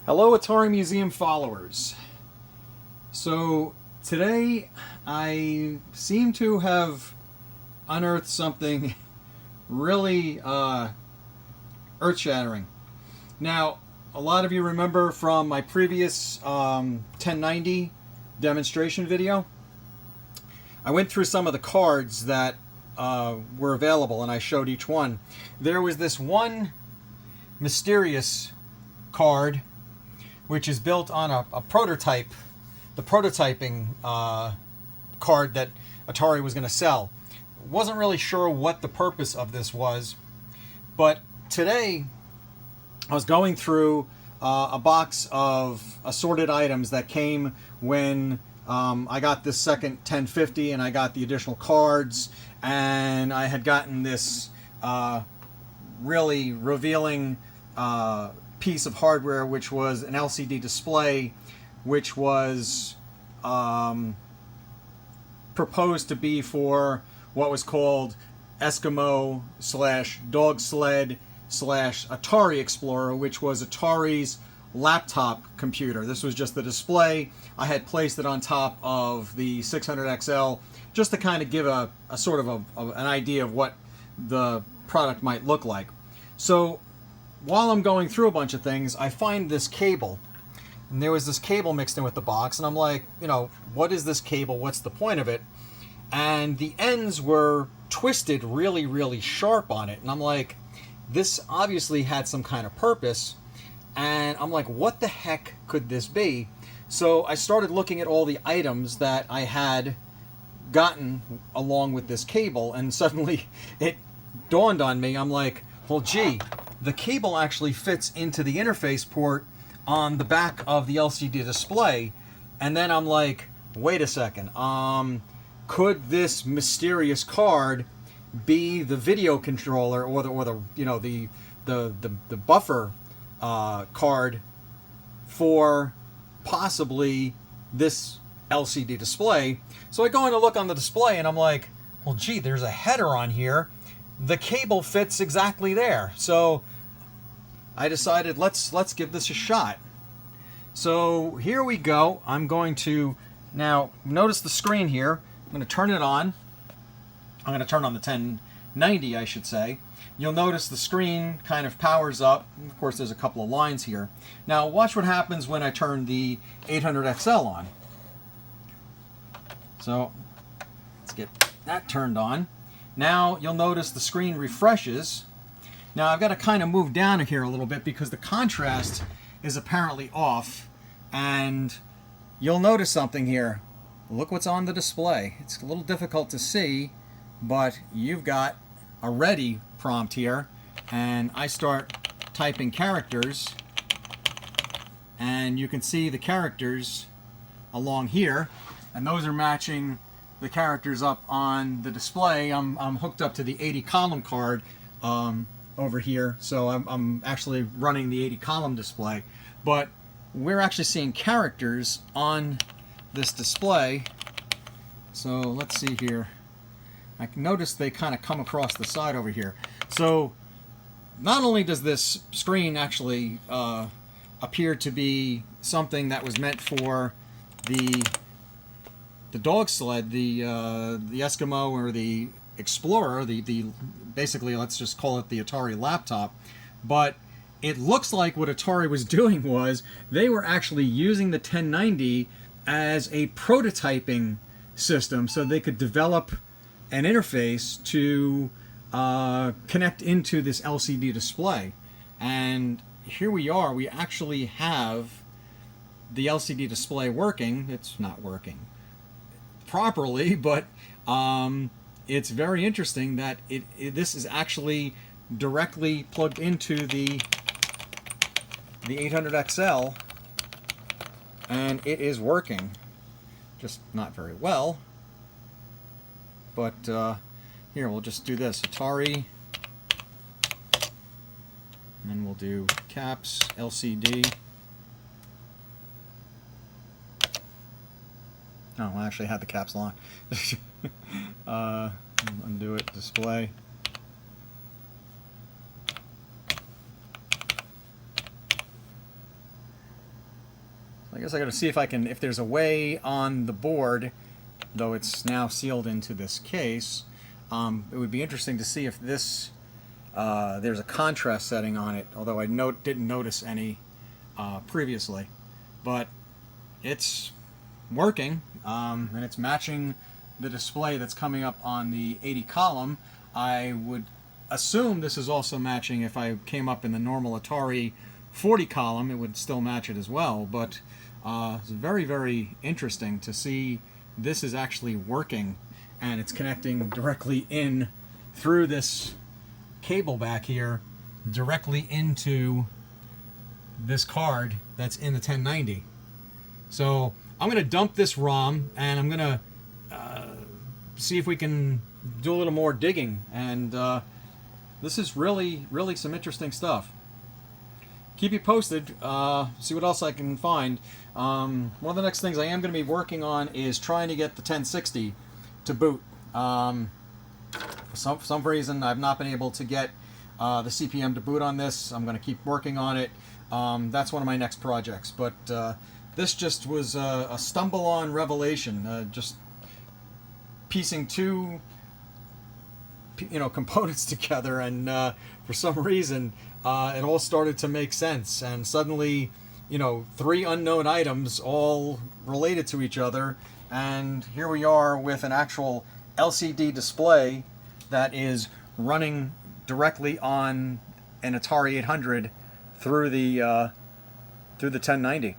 Hello Atari Museum followers. So today I seem to have unearthed something really earth-shattering. Now, a lot of you remember from my previous 1090 demonstration video, I went through some of the cards that were available and I showed each one. There was this one mysterious card which is built on a prototype, the prototyping card that Atari was going to sell. Wasn't really sure what the purpose of this was, but today I was going through a box of assorted items that came when I got this second 1050 and I got the additional cards, and I had gotten this really revealing piece of hardware, which was an LCD display, which was proposed to be for what was called Eskimo / Dog Sled / Atari Explorer, which was Atari's laptop computer. This was just the display. I had placed it on top of the 600XL just to kind of give a sort of an idea of what the product might look like. So while I'm going through a bunch of things, I find this cable. And there was this cable mixed in with the box, and I'm like, what is this cable? What's the point of it? And the ends were twisted really, really sharp on it. And I'm like, this obviously had some kind of purpose. And I'm like, what the heck could this be? So I started looking at all the items that I had gotten along with this cable, and suddenly it dawned on me. I'm like, well, gee, the cable actually fits into the interface port on the back of the LCD display. And then I'm like, wait a second, could this mysterious card be the video controller or the buffer card for possibly this LCD display? So I go in to look on the display and I'm like, well, gee, there's a header on here. The cable fits exactly there. So I decided let's give this a shot. So here we go. I'm going to now notice the screen here. I'm going to turn it on. I'm going to turn on the 1090, I should say. You'll notice the screen kind of powers up. Of course, there's a couple of lines here. Now watch what happens when I turn the 800XL on. So let's get that turned on. Now you'll notice the screen refreshes. Now I've got to kind of move down here a little bit because the contrast is apparently off, and you'll notice something here. Look what's on the display. It's a little difficult to see, but you've got a ready prompt here, and I start typing characters, and you can see the characters along here, and those are matching the characters up on the display. I'm hooked up to the 80 column card over here, so I'm actually running the 80 column display, but we're actually seeing characters on this display. So let's see here. I can notice they kind of come across the side over here. So not only does this screen actually appear to be something that was meant for the dog sled, the Eskimo or the Explorer, the basically, let's just call it the Atari laptop, but it looks like what Atari was doing was they were actually using the 1090 as a prototyping system so they could develop an interface to connect into this LCD display. And here we are. We actually have the LCD display working. It's not working properly, but it's very interesting that this is actually directly plugged into the 800XL, and it is working. Just not very well. But here, we'll just do this. Atari, and then we'll do caps, LCD. Oh, I actually had the caps locked. Undo it, display. I guess I got to see if there's a way on the board, though it's now sealed into this case. It would be interesting to see if this, there's a contrast setting on it, although I didn't notice any previously. But it's working, and it's matching the display that's coming up on the 80 column. I would assume this is also matching if I came up in the normal Atari 40 column, it would still match it as well. But it's very, very interesting to see this is actually working, and it's connecting directly in through this cable back here directly into this card that's in the 1090. So I'm going to dump this ROM, and I'm going to see if we can do a little more digging. And this is really, really some interesting stuff. Keep you posted, see what else I can find. One of the next things I am going to be working on is trying to get the 1060 to boot. For some reason I've not been able to get the CPM to boot on this. I'm going to keep working on it. That's one of my next projects. But this just was a stumble-on revelation, just piecing two components together, and for some reason it all started to make sense, and suddenly three unknown items all related to each other, and here we are with an actual LCD display that is running directly on an Atari 800 through the 1090.